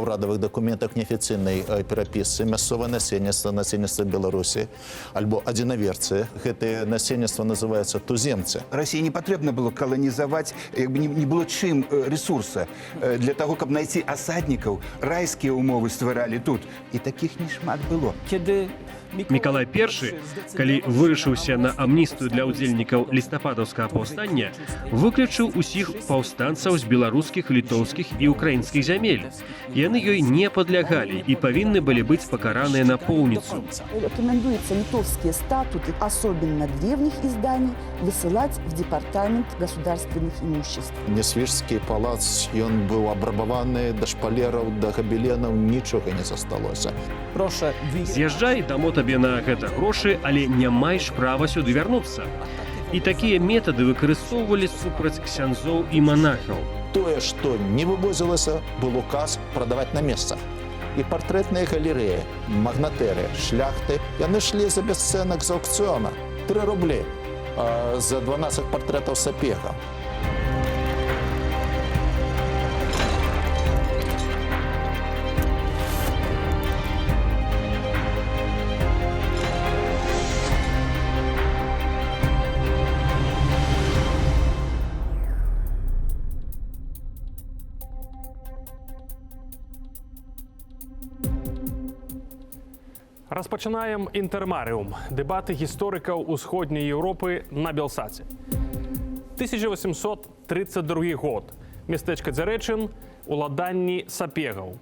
ўрадавых дакументах неафіцыйнай перапісцы мясцовае насельніцтва Беларусі альбо адзінаверцы. Гэтае насельніцтва называецца туземцы. Расіі не патрэбна было каланізаваць, не было чым рэсурса для таго, каб знайсці асаднікаў, райскія ўмовы стваралі тут. І такіх не шмат было. Мікалай I, калі вырашыўся на амністыю для ўдзельнікаў лістападаўскага паўстання, выключыў усіх паўстанцаў з беларускіх, літоўскіх і украінскіх зямель. Яны ёй не падлягалі і павінны былі быць пакараныя напоўніцу. Рекомендуется литовские статуты, особенно древних изданий, высылать в департамент государственных имуществ. Несвіжскі палац, ён быў абрабаваны, да шпалераў, да габеленаў нічога не засталося. З'язджай, дамо табе на гэта грошы, але не маеш права сюды вярнуцца. І такія метады выкарыстоўвалі супраць ксяндзоў і манахаў. Тое, што не вывозілася, был указ прадаваць на месцах. І партрэтныя галерэі, магнатэры, шляхты, яны шлі за бесцэнак з аукцыёна. 3 рублі за 12 партрэтаў Сапега. Распачынаем інтэрмарыум. Дэбаты гісторыкаў усходняй Еўропы на Белсаце. 1832 год. Мястэчка Дзярэчын, уладанні сапегаў.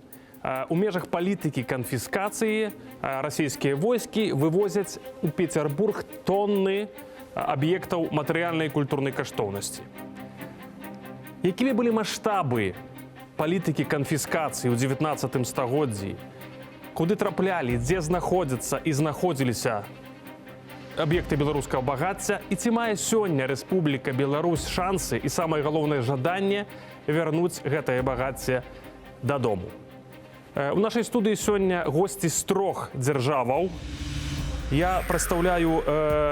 У межах палітыкі канфіскацыі расійскія войскі вывозяць у Петербург тонны аб'ектаў матэрыяльнай і культурнай каштоўнасці. Якімі былі маштабы палітыкі канфіскацыі ў 19 стагоддзі? Куды траплялі, дзе знаходзяцца і знаходзіліся аб'екты беларускага багацця, і ці мае сёння Рэспубліка Беларусь шансы і самае галоўнае жаданне вярнуць гэтае багацце дадому. У нашай студыі сёння госці з 3 дзяржаваў. Я прадстаўляю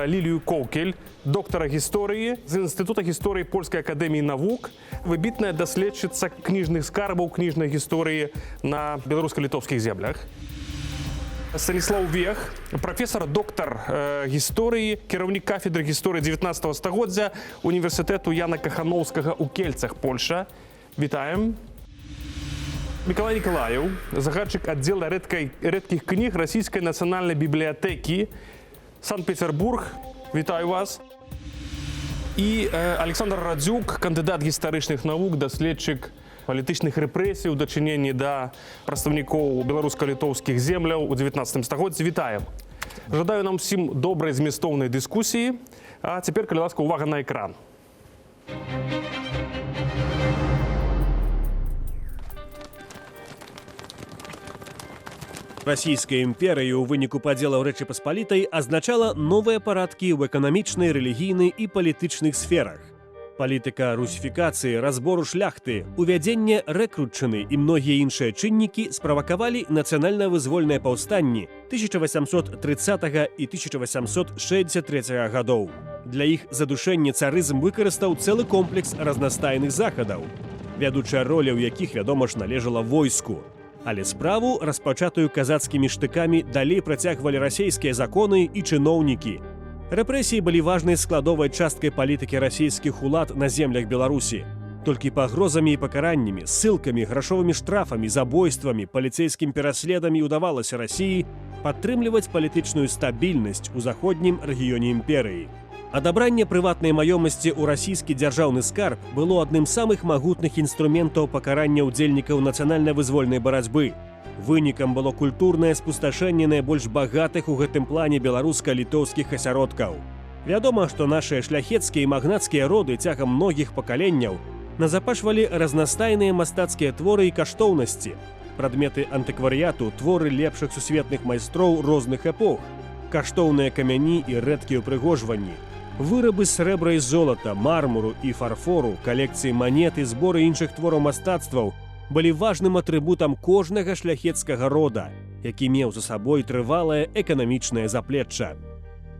Лілію Коўкель, доктара гісторыі з Інстытута гісторыі Польскай акадэміі навук, выбітная даследчыца кніжных скарбаў, кніжнай гісторыі на беларуска-літоўскіх землях. Станіслаў Вех, прафесар, доктар гісторыі, кіраўнік кафедры гісторыі 19 стагоддзя універсітэту Яна Кахановскага ў Кельцах, Польша. Вітаем. Мікалай Нікалаеў, загадчык аддзела рэдкіх кніг расійскай нацыянальнай бібліятэкі, Санкт-Петербург. Вітаю вас. І Александр Радзюк, кандыдат гістарычных навук, даследчык палітычных рэпрэсій у дачыненні да прадстаўнікоў беларуска-літоўскіх земляў у 19 стагоддзі. Вітаем. Жадаю нам усім добрай змястоўнай дыскусіі. А цяпер, калі ласка, увага на экран. Расійская імперыя ў выніку падзелаў Рэчы Паспалітай азначала новыя парадкі ў эканамічнай, рэлігійнай і палітычных сферах. Палітыка русіфікацыі, разбору шляхты, увядзення рэкрутчыны і многія іншыя чыннікі справакавалі нацыянальна-вызвольныя паўстанні 1830 і 1863 гадоў. Для іх задушэння царызм выкарыстаў цэлы комплекс разнастайных захадаў, вядучая роля ў якіх, вядома ж, належала войску. Але справу, распачатую казацкімі штыкамі, далей працягвалі расійскія законы і чыноўнікі. Рэпрэсіі былі важнай складовай часткай палітыкі расійскіх улад на землях Беларусі. Толькі пагрозамі і пакараннямі, ссылкамі, грашовымі штрафамі, забойствамі, паліцэйскім пераследамі удавалася Расіі падтрымліваць палітычную стабільнасць у заходнім рэгіёне імперыі. Адабранне прыватнай маёмасці ў расійскі дзяржаўны скарб было адным з самых магутных інструментаў пакарання ўдзельнікаў нацыянальна-вызвольнай барацьбы. Вынікам было культурнае спусташэнне найбольш багатых у гэтым плане беларуска-літоўскіх асяродкаў. Вядома, што нашыя шляхецкія і магнацкія роды цягам многіх пакаленняў назапашвалі разнастайныя мастацкія творы і каштоўнасці, прадметы антыкварыяту, творы лепшых сусветных майстроў розных эпох, каштоўныя камяні і рэдкія ўпрыгожванні, вырабы з срэбра і золата, мармуру і фарфору, калекцыі манет і зборы іншых твораў мастацтваў былі важным атрыбутам кожнага шляхецкага рода, які меў за сабой трывалае эканамічнае заплечча.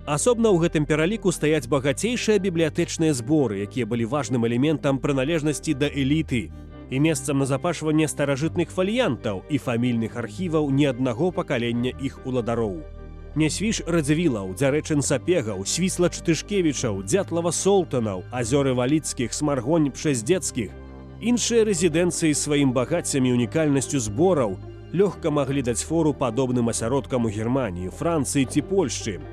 Асобна ў гэтым пераліку стаяць багацейшыя бібліятэчныя зборы, якія былі важным элементам прыналежнасці да эліты. і месцам назапашвання старажытных фаліянтаў і фамільных архіваў ні аднаго пакалення іх уладароў. Нясвіж Радзівілаў, Дзярэчын Сапегаў, Свісла Чтышкевічаў, Дзятлава Солтанаў, Азёры Валіцкіх, Смаргонь Пшэздзецкіх. Іншыя рэзідэнцыі сваім багаццем і унікальнасцю збораў лёгка маглі даць фору падобным асяродкам у Германіі, Францыі ці Польшчы.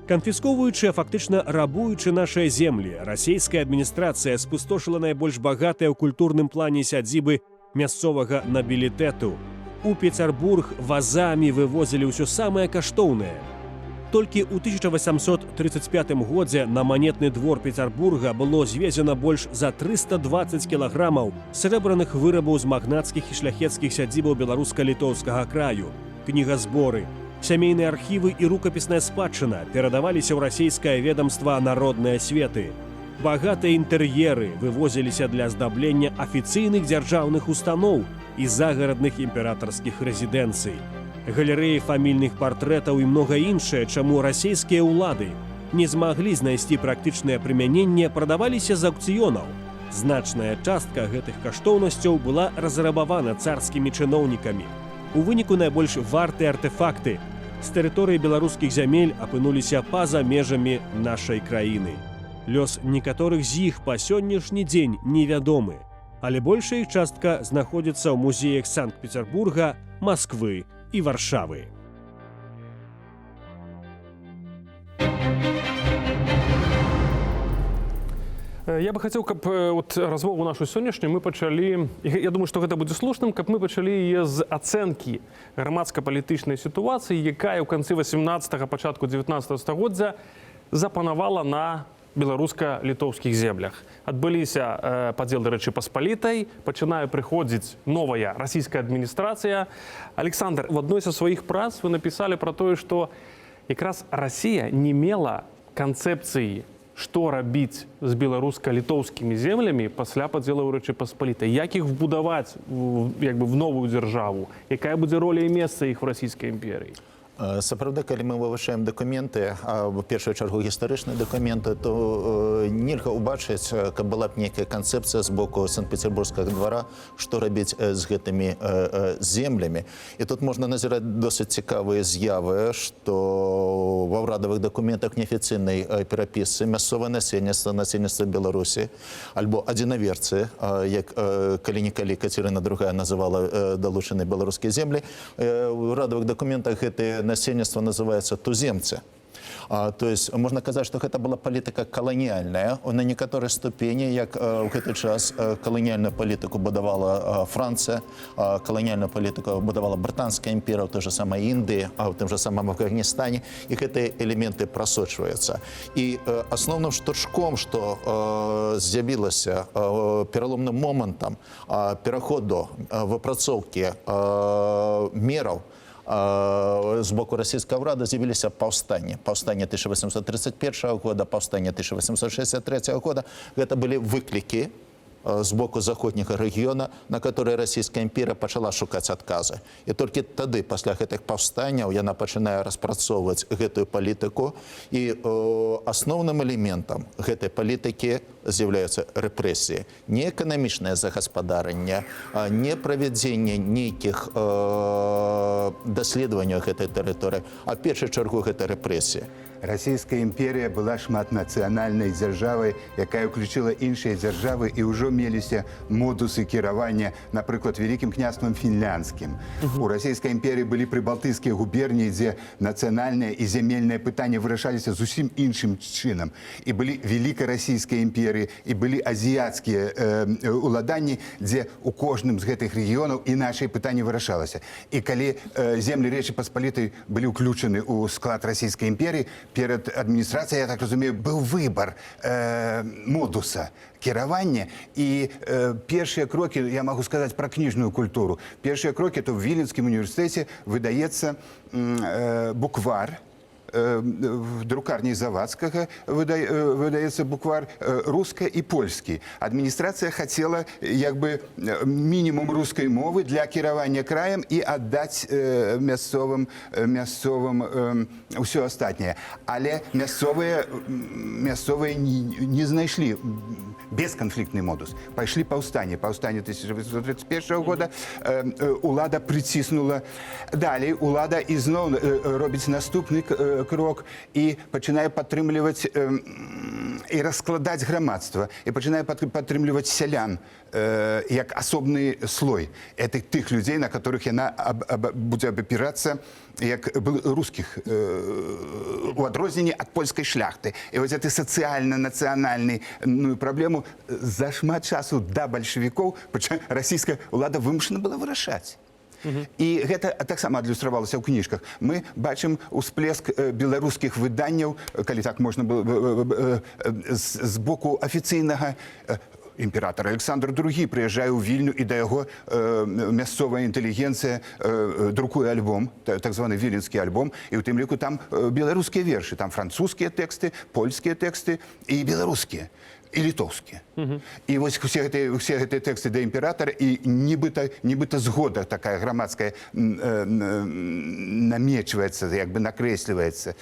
Канфісковуючы, а фактычна рабуючы нашыя землі, расійская адміністрацыя спустошыла найбольш багатыя ў культурным плане сядзібы мясцовага набілітэту. У Пецярбург вазамі вывозілі ўсё самае каштоўнае. Толькі ў 1835 годзе на манетны двор Пецярбурга было звезена больш за 320 кілаграмаў срэбраных вырабаў з магнацкіх і шляхецкіх сядзібаў беларуска-літоўскага краю, кнігазборы, сямейныя архівы і рукапісная спадчына перадаваліся ў расійскае ведамства народнай асветы. Багатыя інтэр'еры вывозіліся для аздаблення афіцыйных дзяржаўных устаноў і загарадных імператарскіх рэзідэнцый. Галерэі фамільных партрэтаў і многа іншае, чаму расійскія ўлады не змаглі знайсці практычнае прымяненне, прадаваліся з аўкцыёнаў. Значная частка гэтых каштоўнасцяў была разрабавана царскімі чыноўнікамі. У выніку найбольш вартыя артэфакты з тэрыторыі беларускіх зямель апынуліся па-за межамі нашай краіны. Лёс некаторых з іх па сённяшні дзень невядомы, але большая іх частка знаходзіцца ў музеях Санкт-Пецярбурга, Масквы і Варшавы. Я бы хацеў, каб размову нашу сённяшнюю мы пачалі, я думаю, што гэта будзе слушным, каб мы пачалі яе з ацэнкі грамадска-палітычнай сітуацыі, якая ў канцы 18-го, пачатку 19-го стагоддзя запанавала на беларуска-літоўскіх землях. Адбыліся падзелы Рэчы Паспалітай, пачынае прыходзіць новая расійская адміністрацыя. Александр, в адной са сваіх прац вы напісалі пра тое, што якраз Расія не мела канцэпцыі, што рабіць з беларуска-літоўскімі землямі пасля падзелаў Рэчы Паспалітай, як іх вбудаваць в новую дзяржаву, якая будзе роля і месца іх у расійскай імперыі. Сапраўды, калі мы вывучаем дакументы, а в першую чаргу гістарычныя дакументы, то нельга ўбачыць, каб была б нейкая канцэпцыя з боку Санкт-Пецярбургскага двара, што рабіць з гэтымі землямі. І тут можна назіраць досыць цікавыя з'явы, што ва ўрадавых дакументах неафіцыйнай перапісцы мясцовае насельніцтва Беларусі, альбо адзінаверцы, як калі-нікалі Кацярына II называла далучаныя беларускія землі, у ўрадавых дакументах гэтыя насельніцтва называецца туземцы. То есть можно сказать, что это была политика колониальная. На некоторой ступени, як в этот час колониальную политику будовала Франция, колониальную политику будовала Британская империя, в той же самой Индии, в том же самом Афганистане. И эти элементы просочваются. И основным штуршком, что з'явилося переломным моментом переходу выпрацоўкі мераў з боку расійскага ўрада з'явіліся паўстанні. Паўстанне 1831 года, паўстанне 1863 года. Гэта былі выклікі з боку заходняга рэгіёна, на которые расійская імперія пачала шукаць адказы. І толькі тады, пасля гэтых паўстанняў, яна пачынае распрацоўваць гэтую палітыку. І асноўным элементам гэтай палітыкі з'яўляюцца рэпрэсіі. Не эканамічнае загаспадарэнне, не правядзенне нейкіх даследаванняў гэтай тэрыторыі, а в першую чаргу гэта рэпрэсіі. Расійская імперія была шматнацыянальнай дзяржавай, якая ўключыла іншыя дзяржавы і ўжо меліся модусы кіравання, напрыклад, Вялікім княствам фінляндскім. У расійскай імперіі былі прыбалтыйскія губерніі, дзе нацыянальнае і зямельнае пытанне вырашаліся зусім іншым чынам. І былі вялікарасійскія імперіі, і былі азіяцкія уладанні, дзе у кожным з гэтых рэгіёнаў іначай пытанне вырашалася. І калі землі Рэчы Паспалітай былі ўключаны ў склад расійскай імперіі, перед адміністрацыяй, я так разумею, быў выбар модуса кіравання. І першыя крокі, я магу сказаць пра кніжную культуру, першыя крокі, то в Віленскім універсітэце выдаецца буквар, в друкарні Завадскага выдаецца буквар рускай і польскі. Адміністрацыя хацела як бы мінімум рускай мовы для кіравання краем і аддаць мясцовым ўсё астатняе. Але мясцовыя не знайшлі бесконфликтный модус. Пошли повстания. Повстание 1831 года улада притиснула. Далее улада ізноў робіць наступны крок і пачынае падтрымліваць і раскладаць грамадства, і пачынае падтрымліваць сялян як асобны слой. Это тых людзей, на которых яна будзе абапірацца як русских у адрозненні ад польскай шляхты. І вось гэты сацыяльна-нацыянальную праблему за шмат часу да бальшавікоў расійская ўлада вымушана была вырашаць. І гэта таксама адлюстравалася ў кніжках. Мы бачым усплеск беларускіх выданняў, калі так можна было, з боку афіцыйнага. Імператор Александр II прыязджае ў Вільню, і да яго мясцовая інтэлігенцыя друкуе альбом, так званы віленскі альбом, і ў тым ліку там беларускія вершы, там французскія тэксты, польскія тэксты і беларускія. І літоўскія. І вось усе гэтыя тэксты да імператара, і нібыта згода такая грамадская намечваецца, як бы накрэсліваецца.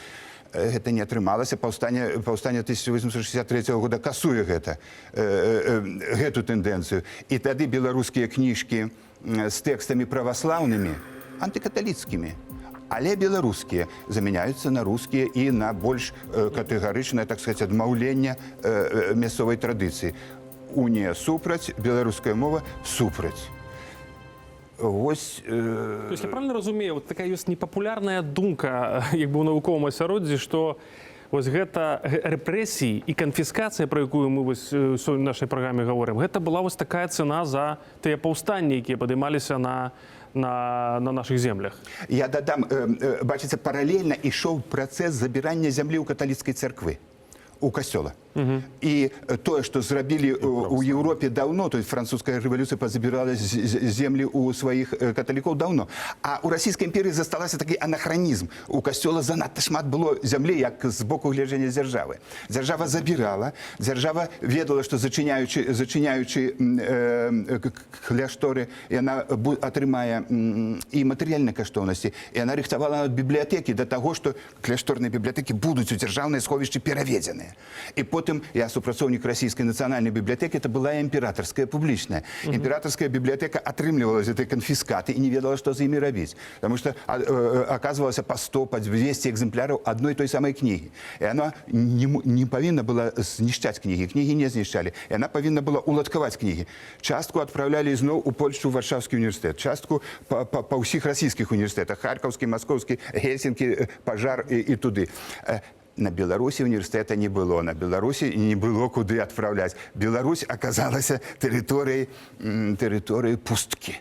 Гэта не атрымалася. Паўстанне 1863 года касуе гэту тэндэнцыю. І тады беларускія кніжкі з тэкстамі праваслаўнымі, антыкаталіцкімі, але беларускія замяняюцца на рускія і на больш катэгарычнае, так сказаць, адмаўленне мясцовай традыцыі. Унія супраць, беларуская мова супраць. Ось, То есть я правильно разумею, вот такая ёсць непапулярная думка, як бы ў навуковым асяроддзі, што вось гэта рэпрэсіі і канфіскацыя, про якую мы вось у нашай праграме гаворым, гэта была вось такая цана за тыя паўстанні, якія падымаліся на наших землях. Я дадам, бачыце, паралельна ішоў працэс забірання зямлі ў каталіцкай царквы, у касцёла. І тое, што зрабілі ў Еўропе даўно, то есть французская рэвалюцыя пазабірала землі ў сваіх каталікоў даўно. А ў расійскай імперыі засталася такі анахранізм. У касцёла занадта шмат было зямлі, як з боку гледжання дзяржавы. Дзяржава забірала, дзяржава ведала, што зачыняючы кляшторы, яна атрымае і матэрыяльныя каштоўнасці. І яна рыхтавала бібліятэкі да таго, што кляшторныя бібліятэкі будуць у дзяржаўныя сховішчы пераведзеныя. І потым я супрацоўнік расійскай нацыянальнай бібліятэкі, это была імператорская публічная. Імператорская бібліятэка атрымлівала гэтыя канфіскаты і не ведала, што з імі рабіць. Таму што аказвалася па 100, па 200 экземпляраў адной той самай кнігі. І яна не павінна была знішчаць кнігі. Кнігі не знішчалі. І яна павінна была уладкаваць кнігі. Частку адпраўлялі ізноў у Польшчу, Варшаўскі універсітэт. Частку па ўсіх расійскіх універсітэтах. Харкаўскі, Маскоўскі, Гельсінкі, Пажар і туды. На Беларусі універсітэта не было, на Беларусі не было куды адпраўляць. Беларусь аказалася тэрыторыяй пусткі.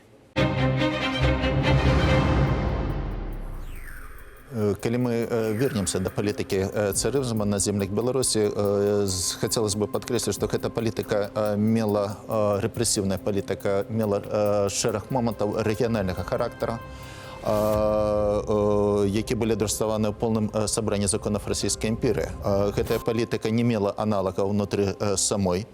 Калі мы вернемся до палітыкі царызму на землях Беларусі, хацелось бы падкрэсліць, што гэта палітыка мела, рэпрэсіўная палітыка мела шэраг момантаў рэгіянальнага характара, які былі адрасаваны ў полным сабранні законаў расійскай імперыі. Гэтая палітыка не мела аналага ўнутры самой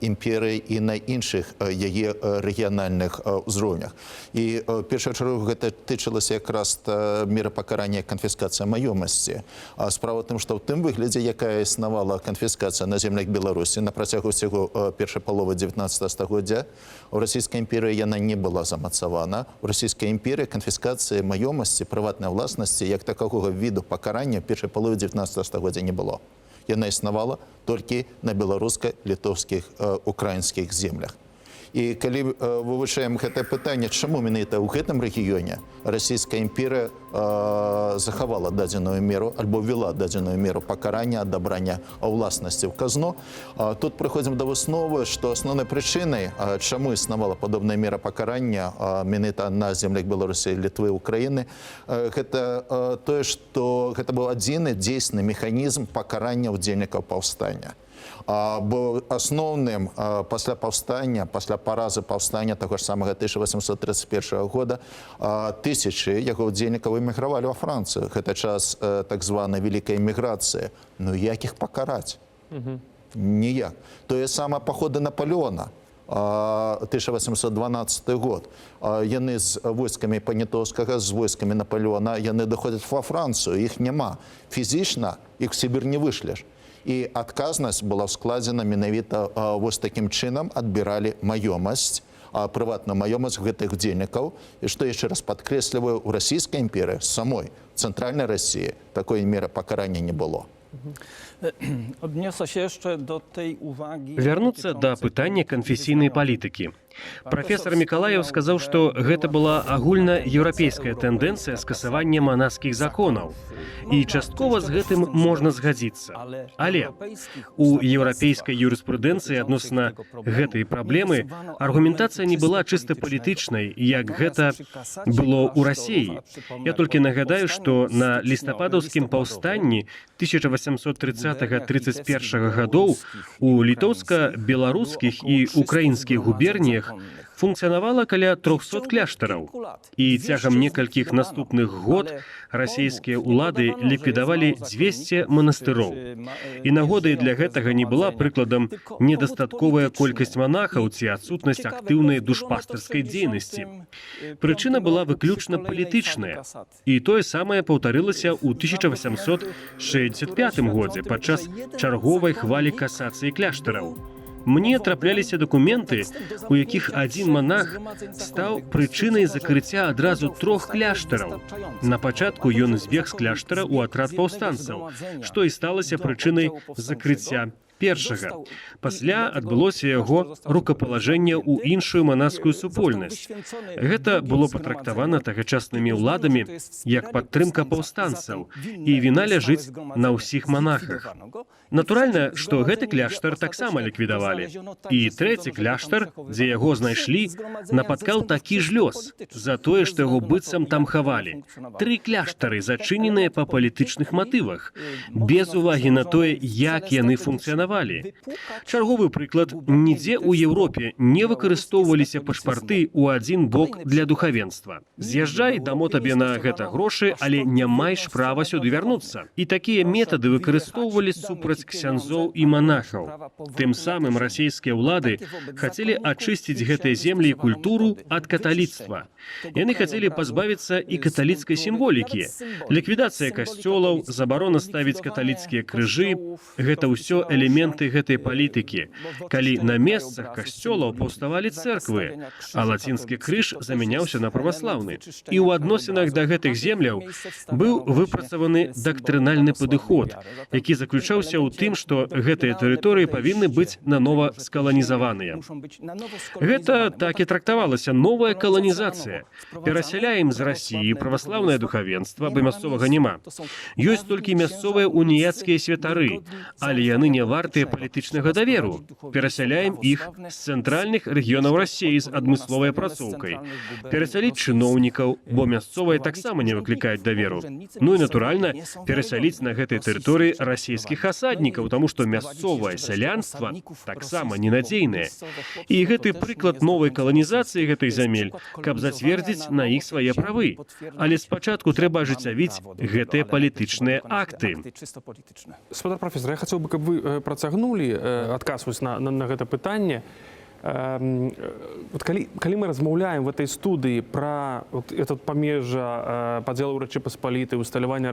імперыі і на іншых яе рэгіянальных узроўнях. І ў першую чаргу гэта тычылася якраз мера пакарання канфіскацыя маёмасці. Справа ў тым, што ў тым выглядзе, якая існавала канфіскацыя на землях Беларусі на працягу ўсяго першай паловы 19 стагоддзя, у расійскай імперыі яна не была замацавана. У расійскай імперыі канфіскацыя маёмасці, прыватнай уласнасці, як такога віду пакарання першай паловы 19 стагоддзя не было. Яна існавала толькі на беларуска-літоўскіх, украінскіх землях. І калі вывучаем гэтае пытанне, чаму менавіта ў гэтым рэгіёне расійская імперыя захавала дадзеную меру альбо ввела дадзеную меру пакарання, адабрання ўласнасці ў казну, тут прыходзім да высновы, што асноўнай прычынай, чаму існавала падобная мера пакарання менавіта на землях Беларусі, Літвы, Украіны, гэта тое, што гэта быў адзіны дзейсны механізм пакарання ўдзельнікаў паўстання. Бо асноўным пасля паўстання, пасля паразы паўстання таго ж самага 1831 года тысячы яго ўдзельнікаў эмігравалі ва Францыю. Гэта час так званай вялікай эміграцыі. Ну як іх пакараць? Ніяк. Тое самае паходы Наполеона. 1812 год. Яны з войскамі Панітоўскага, з войскамі Наполеона, яны даходзяць ва Францыю, іх няма. Фізічна іх в Сібір не вышлеш. І адказнасць была складзена менавіта вось такім чынам, адбіралі маёмасць, прыватную маёмасць гэтых удзельнікаў. І што яшчэ раз падкрэсліваю, у расійскай імперыі, самой цэнтральнай Расіі, такой меры пакарання не было. Odniosę się jeszcze do tej uwagi. Вярнуцца да пытання канфесійнай палітыкі. Прафесор Мікалаеў сказаў, што гэта была агульнаеўрапейская тэндэнцыя скасавання манаскіх законаў. І часткова з гэтым можна згадзіцца. Але у еўрапейскай юрыспрудэнцыі адносна гэтай праблемы аргументацыя не была чыста палітычнай, як гэта было ў Расіі. Я толькі нагадаю, што на лістападаўскім паўстанні 1830-31 гадоў у літоўска-беларускіх і украінскіх губерніях функцыянавала каля 300 кляштараў. І цягам некалькіх наступных год расійскія ўлады ліквідавалі 200 манастыроў. І нагодай для гэтага не была прыкладам недастатковая колькасць манахаў ці адсутнасць актыўнай душпастарскай дзейнасці. Прычына была выключна палітычная. І тое самае паўтарылася ў 1865 годзе падчас чарговай хвалі касацыі кляштараў. Мне трапляліся дакументы, у якіх адзін монах стаў прычынай закрыцця адразу 3 кляштараў. На пачатку ён збег з кляштара ў атрад паўстанцаў, што і сталася прычынай закрыцця першага. Пасля адбылося яго рукапалажэнне ў іншую манаскую супольнасць. Гэта было патрактавана тагачаснымі ўладамі як падтрымка паўстанцаў, і віна ляжыць на ўсіх манахах. Натуральна, што гэты кляштар таксама ліквідавалі. І трэці кляштар, дзе яго знайшлі, напаткаў такі ж лёс за тое, што яго быццам там хавалі. 3 кляштары зачыненыя па палітычных матывах, без увагі на тое, як яны функцыянавалі. Чарговы прыклад, нідзе ў Еўропе не выкарыстоўваліся пашпарты ў адзін бок для духавенства. З'язджай, дамо табе на гэта грошы, але не маеш права сюды вярнуцца. І такія метады выкарыстоўвалі супраць ксяндзоў і манахаў. Тым самым расійскія ўлады хацелі ачысціць гэтыя землі і культуру ад каталіцтва. Яны хацелі пазбавіцца і каталіцкай сімволікі. Ліквідацыя касцёлаў, забарона ставіць каталіцкія крыжы – гэта ўсё элементы гэтай палітыкі. Калі на месцах касцёлаў паўставалі цэрквы, а лацінскі крыж замяняўся на праваслаўны. І ў адносінах да гэтых земляў быў выпрацаваны дактрынальны падыход, які заключаўся ў тым, што гэтыя тэрыторыі павінны быць нанова скаланізаваныя. Гэта так і трактавалася новая каланізацыя. Перасяляем з Расіі праваслаўнае духавенства, бо мясцовага няма. Ёсць толькі мясцовыя уніяцкія святары, але яны не вартыя палітычнага даверу. Перасяляем іх з цэнтральных рэгіёнаў Расіі з адмысловай апрацоўкай. Перасяліць чыноўнікаў, бо мясцовыя таксама не выклікаюць даверу. Ну і, натуральна, перасяліць на гэтай тэрыторыі расійскіх асаднікаў, таму што мясцовае сялянства таксама ненадзейнае. І гэты прыклад новай каланізацыі гэтых зямель, каб зацвердзіць на іх свае правы. Але спачатку трэба ажыццявіць гэтыя палітычныя акты. Гаспадар прафесор, я хацеў бы, каб вы працягнулі адказ на гэта пытанне. Калі мы размаўляем в этой студыі пра этот памежжа падзелу Рэчы Паспалітай, усталявання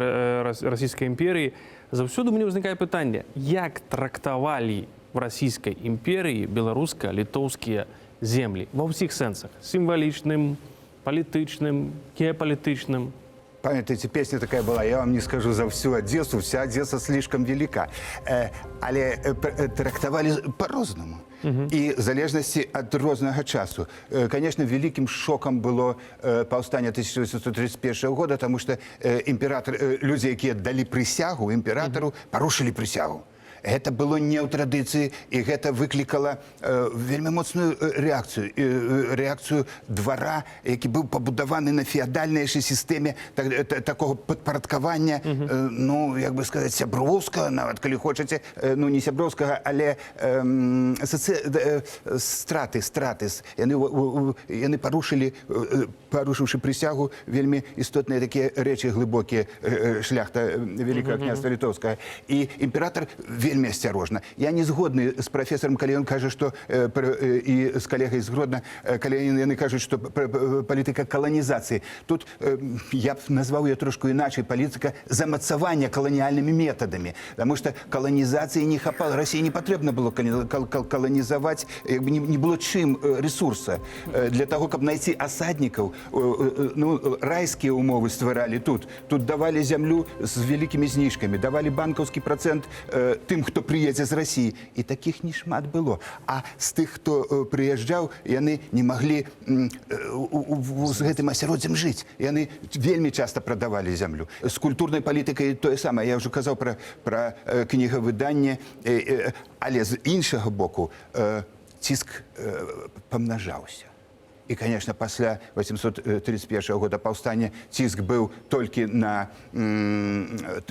расійскай імперыі, заўсёды мне ўзнікае пытанне, як трактавалі в расійскай імперыі беларуска-літоўскія землі ва ўсіх сэнсах: сімвалічным, палітычным, геапалітычным. Памятаете, песня такая была: «Я вам не скажу за всю Одессу, вся Одесса слишком велика». Але трактовали по-розному. І в залежності від різного часу. Конечно, великим шоком було повстання 1831 года, тому що люди, які дали присягу імператору, порушили присягу. Гэта было не ў традыцыі, і гэта выклікала вельмі моцную рэакцыю двара, які быў пабудаваны на феадальнай сістэме такого падпарадкавання, ну, як бы сказаць, сяброўскага, нават калі хочаце, ну, не сяброўскага, але страты. Яны парушыўшы прысягу, вельмі істотныя такія рэчы глыбокія шляхта Великага княства Літоўскага. І імператор вельмі асцярожна. Я не згодны з прафесарам, калі ён кажа, што і з калегай з Гродна, калі яны кажуць, што палітыка каланізацыі. Тут я б назваў ее трошку іначай, палітыка замацавання каланіяльнымі метадамі. Таму што каланізацыі не хапала. Расіі не патрэбна было каланізаваць, не было чым рэсурса. Для таго, каб знайсці асаднікаў, райскія умовы стваралі тут. Тут давалі зямлю з вялікімі зніжкамі, давалі банкаўскі працэнт тым, хто прыедзе з Расіі. І такіх не шмат было. А з тых, хто прыязджаў, яны не маглі з гэтым асяроддзем жыць. Яны вельмі часта прадавалі зямлю. З культурнай палітыкай тое самае. Я ўжо казаў пра кнігавыданне, але з іншага боку ціск памнажаўся. І, конечно, пасля 831 года паўстання ціск быў толькі на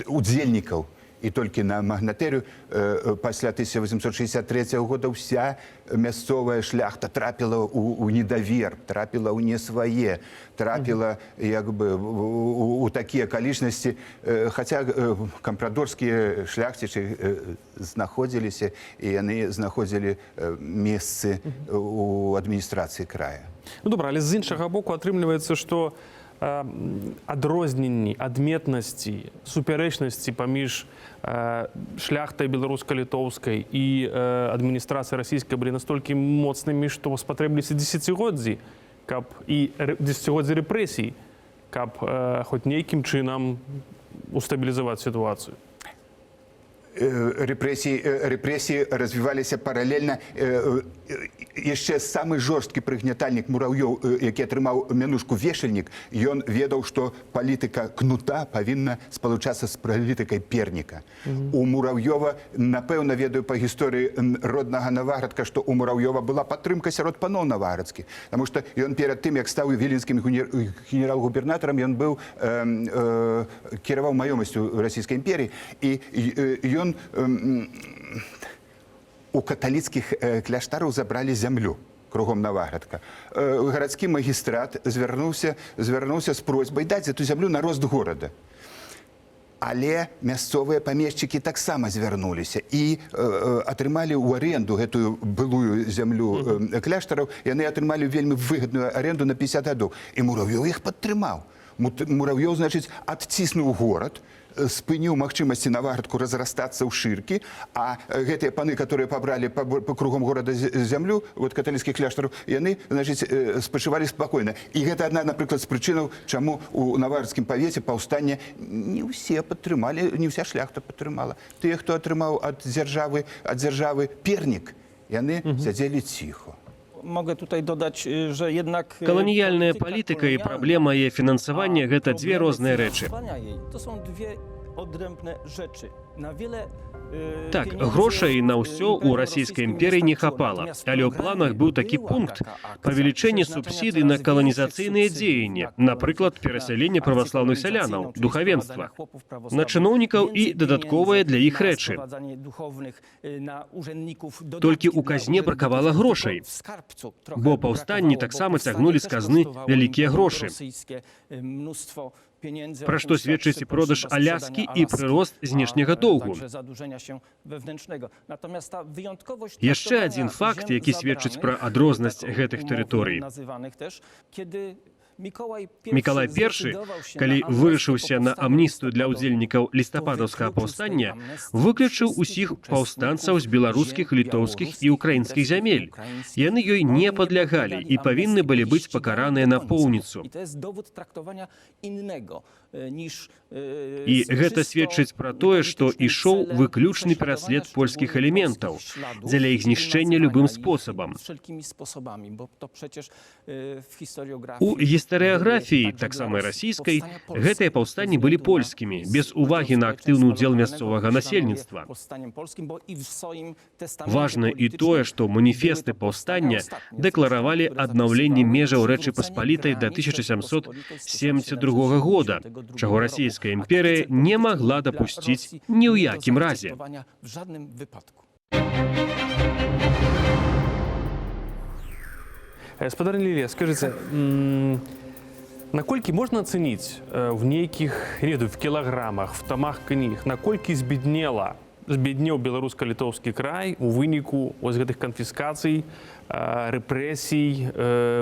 удзельнікаў і толькі на магнатэрыю. Пасля 1863 года ўся мясцовая шляхта трапіла ў недавер, трапіла ў не свае, трапіла як бы у такія акалічнасці, хаця кампрадорскія шляхцічы знаходзіліся, і яны знаходзілі месцы ў адміністрацыі края. Ну добра, але з іншага боку атрымліваецца, што адрозненні, адметнасці, супярэчнасці паміж шляхтай беларуска-літоўскай і адміністрацыяй расійскай былі настолькі моцнымі, што спатрэбіліся дзесяцігоддзі, і дзесяцігоддзі рэпрэсій, каб хоць нейкім чынам устабілізаваць сітуацыю. Рэпрэсіі развіваліся паралельна. Яшчэ самы жорсткі прыгнятальнік Мурав'ёў, які атрымаў мянушку вешальнік, ён ведаў, што палітыка кнута павінна спалучацца з палітыкай перніка. У Мурав'ёва, напэўна, ведаю па гісторыі роднага Наваградка, што у Мурав'ёва была падтрымка сярод паноў наваградскіх. Таму што ён перад тым, як стаў віленскім генерал-губернатарам, ён быў кіраваў маёмасцю расійскай імперіі, і ён у каталіцкіх кляштараў забралі зямлю кругом Наваградка. Гарадскі магістрат звярнуўся з просьбай даць эту зямлю на рост горада. Але мясцовыя памешчыкі таксама звярнуліся і атрымалі ў аренду гэтую былую зямлю кляштараў. Яны атрымалі вельмі выгадную аренду на 50 гадоў. І Мурав'ёў іх падтрымаў. Мурав'ёў, значыць, адціснуў горад, спыніў магчымасці Наваградку разрастацца ў шыркі, а гэтыя паны, которые пабралі па кругом горада зямлю, каталіцкіх кляштараў, яны, значыць, спачывалі спакойна. І гэта адна, напрыклад, з прычынаў, чаму у наваградскім павеце паўстання не ўсе падтрымалі, не ўся шляхта падтрымала. Тыя, хто атрымаў ад дзяржавы пернік, яны сядзелі ціха. Mogę tutaj dodać, że jednak... Каланіяльная палітыка і праблема яе фінансавання – гэта дзве розныя рэчы. To są dwie odrębne rzeczy. Na wiele Так, грошай на ўсё ў расійскай імперыі не хапала, але ў планах быў такі пункт – павелічэнне субсідый на каланізацыйныя дзеянні, напрыклад, перасяленне праваслаўных сялянаў, духавенства, на чыноўнікаў і дадатковыя для іх рэчы. Толькі ў казне бракавала грошай, бо паўстанні таксама цягнулі з казны вялікія грошы. Пра што сведчыць і продаж Аляскі і прырост знешняга доўгу. Яшчэ адзін факт, які сведчыць пра адрознасць гэтых тэрыторый. Мікалай I, калі вырашыўся на амністыю для ўдзельнікаў лістападаўскага паўстання, выключыў усіх паўстанцаў з беларускіх, літоўскіх і украінскіх зямель. Яны ёй не падлягалі і павінны былі быць пакараныя напоўніцу. І гэта сведчыць пра тое, што ішоў выключны пераслед польскіх элементаў дзеля іх знішчэння любым спосабам. У гістарыяграфіі, таксама і расійскай, гэтыя паўстанні былі польскімі, без увагі на актыўны ўдзел мясцовага насельніцтва. Важна і тое, што маніфесты паўстання дэкларавалі аднаўленне межаў Рэчы Паспалітай да 1772 года, чаго расійская імперія не магла дапусціць ні ў якім разе. Спадар Лілія, скажыце, наколькі можна ацэніць в нейкіх, в кілаграмах, в томах кніг, наколькі збеднела збеднеў беларуска-літоўскі край у выніку вось гэтых канфіскацый, рэпрэсій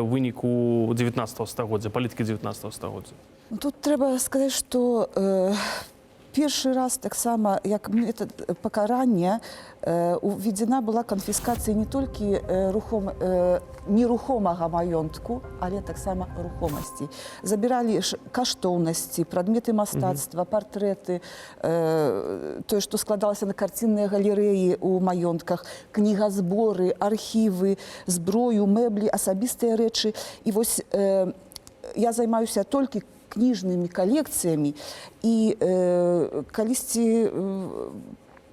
у выніку 19 стагоддзя, палітыкі 19 стагоддзя. Тут трэба сказаць, што першы раз таксама як метад пакарання уведзена была канфіскацыя не толькі нерухомага маёнтку, але таксама рухомасці. Забіралі каштоўнасці, прадметы мастацтва, партрэты, тое, што складалася на карцінныя галерэі ў маёнтках, кнігазборы, архівы, зброю, мэблі, асабістыя рэчы. І вось я займаюся толькі кніжнымі калекцыямі і калісьці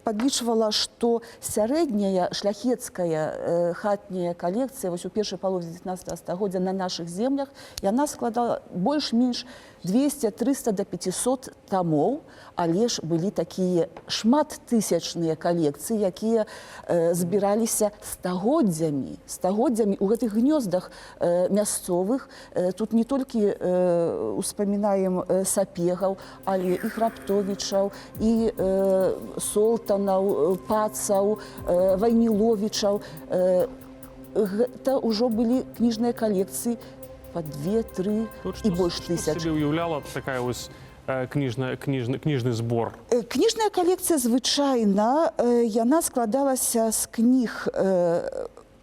падлічвала, што сярэдняя шляхецкая хатняя калекцыя вось у першай палове 19 стагоддзя на нашых землях, яна складала больш-менш 200, 300 до 500 тамоў, але ж былі такія шматтысячныя калекцыі, якія збіраліся стагоддзямі ў гэтых гнёздах мясцовых. Тут не толькі успамінаем Сапегаў, але і Храптовічаў, і Солтанаў, Пацаў, Вайніловічаў. Гэта ўжо былі кніжныя калекцыі па 2-3 і больш тысяч. Што сабе ўяўляла такая вось кніжны збор? Кніжная калекцыя звычайна яна складалася з кніг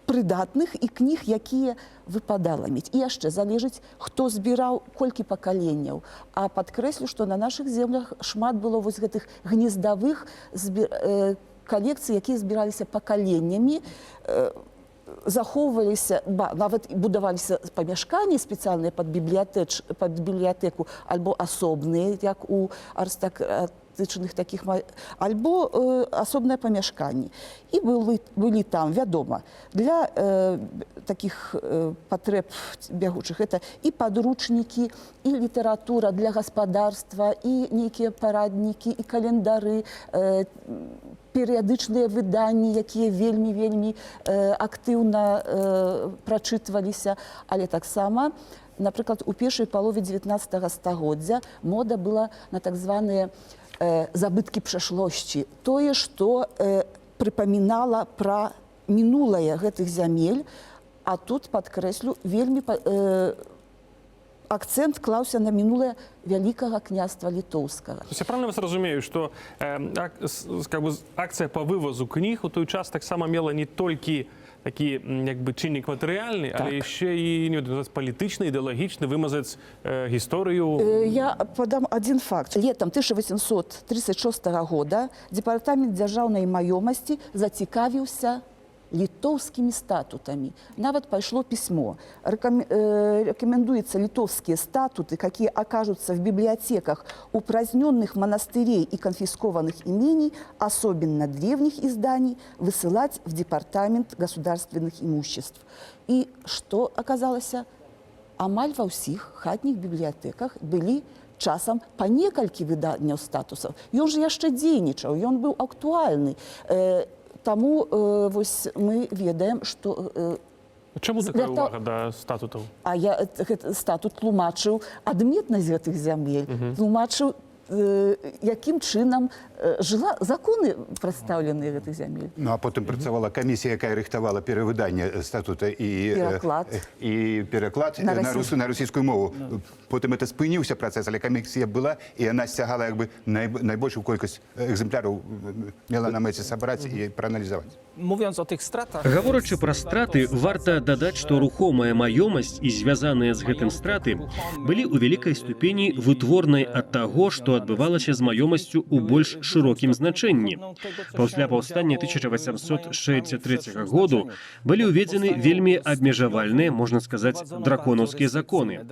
прыдатных і кніг, якія выпадала мець. І яшчэ залежыць, хто збіраў, колькі пакаленняў. А падкрэслю, што на нашых землях шмат было вось гэтых гнездавых калекцый, якія збіраліся пакаленнямі, захоўваліся, нават будаваліся памяшканні спецыяльныя пад бібліятэку, альбо асобныя, як у арыстакратычных такіх, альбо асобныя памяшканні. І былі там, вядома, для такіх патрэб бягучых гэта і падручнікі, і літаратура для гаспадарства, і нейкія параднікі, і календары, перыядычныя выданні, якія вельмі актыўна прачытваліся. Але таксама, напрыклад, у першай палове 19 стагоддзя мода была на так званыя забыткі прышлосці. Тое, што прыпамінала пра мінулае гэтых зямель, а тут, падкрэслю, вельмі акцент клаўся на мінулае вялікага княства літоўскага. Я правильно вас разумею, што акцыя па вывазу кніг у той час таксама мела не толькі такі чыннік матэрыяльны, але яшчэ і палітычны, ідэалагічны, вымазаць гісторыю. Я падам адзін факт. Летам 1836 года Дэпартамент дзяржаўнай маёмасці зацікавіўся літоўскімі статутамі. Нават пайшло письмо. Рекомендуются литовские статуты, какие окажутся в библиотеках упраздненных монастырей и конфискованных имений, особенно древних изданий, высылать в Департамент государственных имуществ. И что оказалось? Амаль ва ўсіх хатніх бібліятэках былі часам па некалькі выданняў статусаў. Ён жа яшчэ дзейнічаў, ён быў актуальны. Таму вось мы ведаем, што... Чаму такая ўвага да статутаў? А я статут тлумачыў адметнасць гэтых зямель, тлумачыў, якім чынам законы прадстаўленыя гэтых зямель. Ну, а потым працавала камісія, якая рыхтавала перавыданне статута і пераклад на расійскую мову. Потым это спыніўся працэс, але камісія была, і яна сцягала найбольшую колькасць экземпляраў, мела на мэце сабраць і прааналізаваць. Mówiąc o tych stratach... Гаворачы пра страты, варта дадаць, што рухомая маёмасць і звязаныя з гэтым страты былі ў вялікай ступені вытворнай ад таго, што адбывалася з маёмасцю ў больш шырокім значэнні. Пасля паўстання 1863 году былі ўведзены вельмі абмежавальныя, можна сказаць, драконаўскія законы.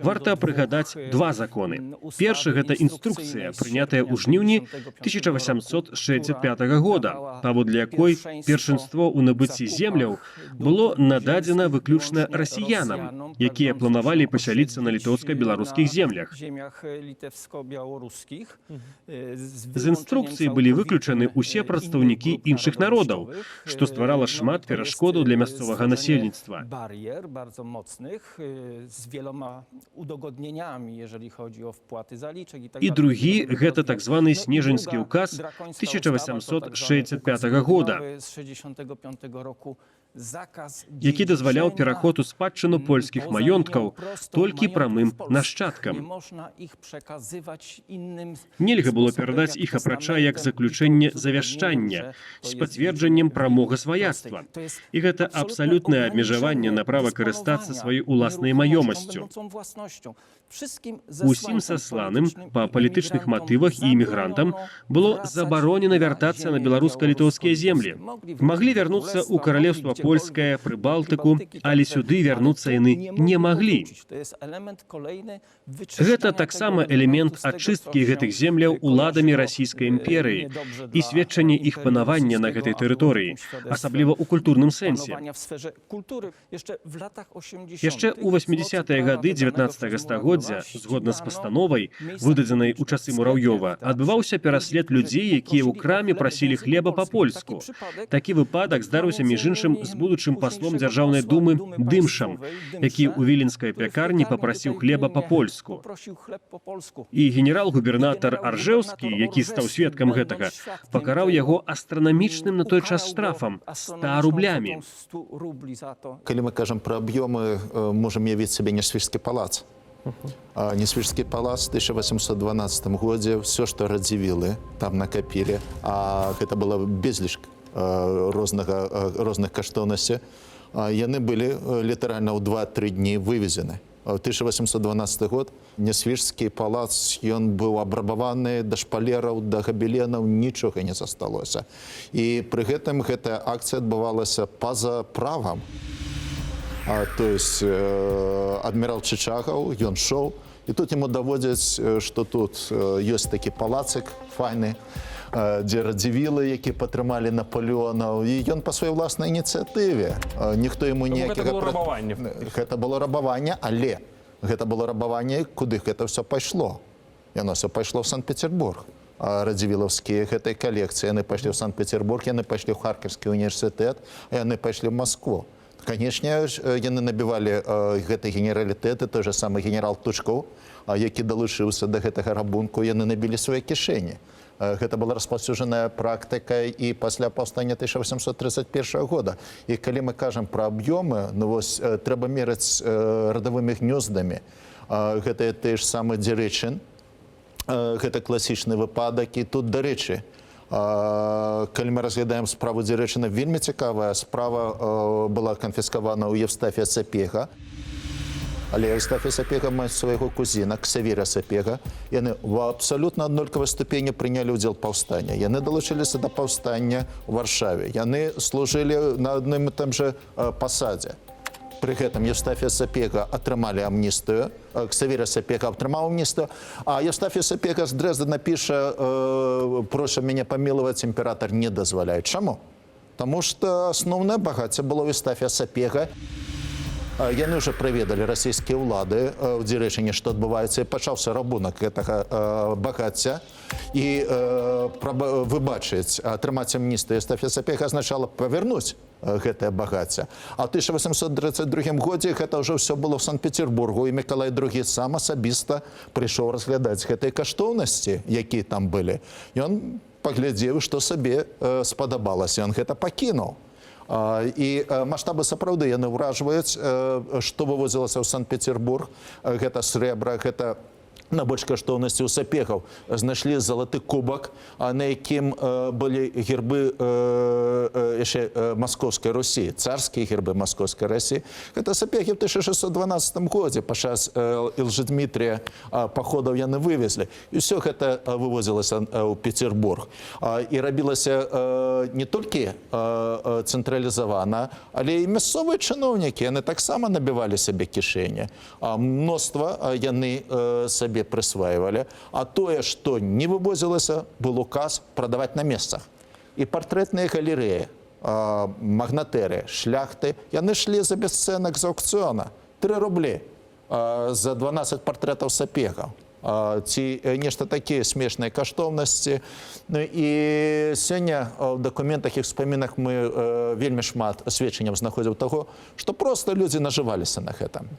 Варта прыгадаць два законы. Першы – гэта інструкцыя, прынятая ў жніўні 1865 года, паводле якой першынство ў набыцці земляў было нададзена выключна расіянам, якія планавалі пасяліцца на літоўска-беларускіх землях. землях. Ziemiach litewsko-białoruskich. З інструкцыі былі выключаны ўсе прадстаўнікі іншых народаў, што стварала шмат перашкодаў для мясцовага насельніцтва. Barier bardzo mocnych, z wieloma udogodnieniami, jeżeli chodzi o wpłaty zaliczek i tak І dalej. другі гэта так званы снежаньскі Druga, ўказ drakońska 1865 ustawa, года, z 65 roku, zakaz які дазваляў dziedziczenia, пераход у спадчыну польскіх poza маёнткаў linią prostą толькі прамым majątków polskich. Nie нашчадкам. można ich przekazywać innym Нельга было sposobem, перадаць jak іх апрача testamentem, як i to заключэнне z udogodnieniem, завяшчання że to з jest пацверджаннем dziedziczenie прамога własnej. сваяцтва. To jest І гэта absolutne абсалютнае абмежаванне на права ograniczenie карыстацца dysponowania сваёй уласнай nieruchomością маёмасцю. będącą własnością. Wszystkim Усім zesłańcom сасланым politycznym па i палітычных imigrantom матывах і імігрантам было wracać забаронена na вяртацца на ziemię беларуска-літоўскія землі. białoruską-litewskie. Маглі вярнуцца ў каралеўства польскае, Прыбалтыку, але сюды вярнуцца яны не маглі. Гэта таксама элемент ачысткі гэтых земляў уладамі расійскай імперыі і сведчанне іх панавання на гэтай тэрыторыі, асабліва ў культурным сэнсе. Яшчэ ў 80-е гады 19 стагоддзя, згодна з пастановай, выдадзенай у часы Мураўёва, адбываўся пераслед людзей, якія ў краме прасілі хлеба па-польску. Такі выпадак здарыўся між іншым з будучым паслом дзяржаўнай думы Дымшам, які ў віленскай пякарні папрасіў хлеба па-польску. І генерал-губернатар Аржэўскі, які стаў сведкам гэтага, пакараў яго астранамічным на той час штрафам 100 рублямі. Калі мы кажам пра аб'ёмы, можам явіць сабе Несвіжскі палац. Несвіжскі палац в 1812 годзе, все, што радзівілы там накапілі, а гэта было безліч розных каштоўнасцей, яны былі літаральна ў 2-3 дні вывезены. В 1812 год Несвіжскі палац, ён быў абрабаваны да шпалераў, да габеленаў, нічога не засталося. І пры гэтым гэтая акцыя адбывалася па-за правам. То есть адмірал Чычагаў, ён шоў, і тут яму даводзяць, што тут ёсць такі палацык файны, дзе радзівілы, які падтрымалі Наполеонаў, і ён па сваёй ўласнай ініцыятыве. Ніхто яму ніякага... Гэта было рабаванне. Гэта было рабаванне, але гэта было рабаванне, куды гэта ўсё пайшло. Яно ўсё пайшло ў Санкт-Петербург. Радзівілаўскія гэтай калекцыі, яны пайшлі ў Санкт-Петербург, яны пайшлі ў Харківскі універсітэт, а яны пайшлі ў Маскву. Канешне, яны набівалі гэты генералітэты, той же самы генерал Тучкоў, які далучыўся да гэтага рабунку, яны набілі свае кішэні. Гэта была распаўсюджаная практыка і пасля паўстання 1831 года. І калі мы кажам пра аб'ёмы, ну вось трэба мераць радавымі гнёздамі. Гэта той ж самы Дзерэчын, гэта класічны выпадак. І тут, дарэчы, калі мы разглядаем справу Дзерэчына, вельмі цікавая справа была канфіскавана ў Евстафія Сапега. Але Евстафія Сапега мае свайго кузіна, Ксавіра Сапега. Яны в абсалютна аднолькавай ступені прынялі ўдзел паўстання. Яны далучыліся да паўстання ў Варшаве. Яны служылі на адным і тым жа пасадзе. Пры гэтым Евстафія Сапега атрымалі амністыю, Ксавіра Сапега атрымаў амністыю, а Евстафія Сапега з Дрэздена піша: «Прошу мяне памілаваць, імператор не дазваляе». Чаму? Таму што асноўнае багацце было ў Евстафія Сапега. Яны ўжо праведалі расійскія ўлады ў Дзерэчыне, што адбываецца, і пачаўся рабунак гэтага багацця. І выбачыць, атрымаць амністыю Евстафія Сапега азначала павярнуць гэтае багацце. А ў 1832 годзе гэта ўжо ўсё было ў Санкт-Петербургу, і Мікалай II сам асабіста прыйшоў разглядаць гэтыя каштоўнасці, якія там былі. Ён паглядзеў, што сабе спадабалася, ён гэта пакінуў. І маштабы сапраўды яны ўражваюць, што вывозілася ў Санкт-Петербург. Гэта срэбра, гэта найбольш каштоўнасці ў Сапегаў. Знайшлі залаты кубак, на якім былі гербы яшчэ Маскоўскай Русі, царскія гербы Маскоўскай Русі. Гэта Сапегі ў 1612 годзе, падчас Ілжы-Дмітрія паходаў яны вывезлі. І ўсё гэта вывозілася ў Петербург. І рабілася не толькі цэнтралізавана, але і мясцовыя чыноўнікі, яны таксама набівалі сабе кішэні. Мноства яны сабе прысваивали, а тое, што не вывозілася, был указ прадаваць на месцах. І партрэтныя галерэі, магнатэры, шляхты, яны шлі за бесцэнак з аукцыёна. 3 рублі. за 12 партрэтаў Сапега. Ці нешта такія смешныя каштоўнасці. І сёння в дакументах і ўспамінах мы вельмі шмат сведчанняў знаходзіў таго, што проста людзі нажываліся на гэтым.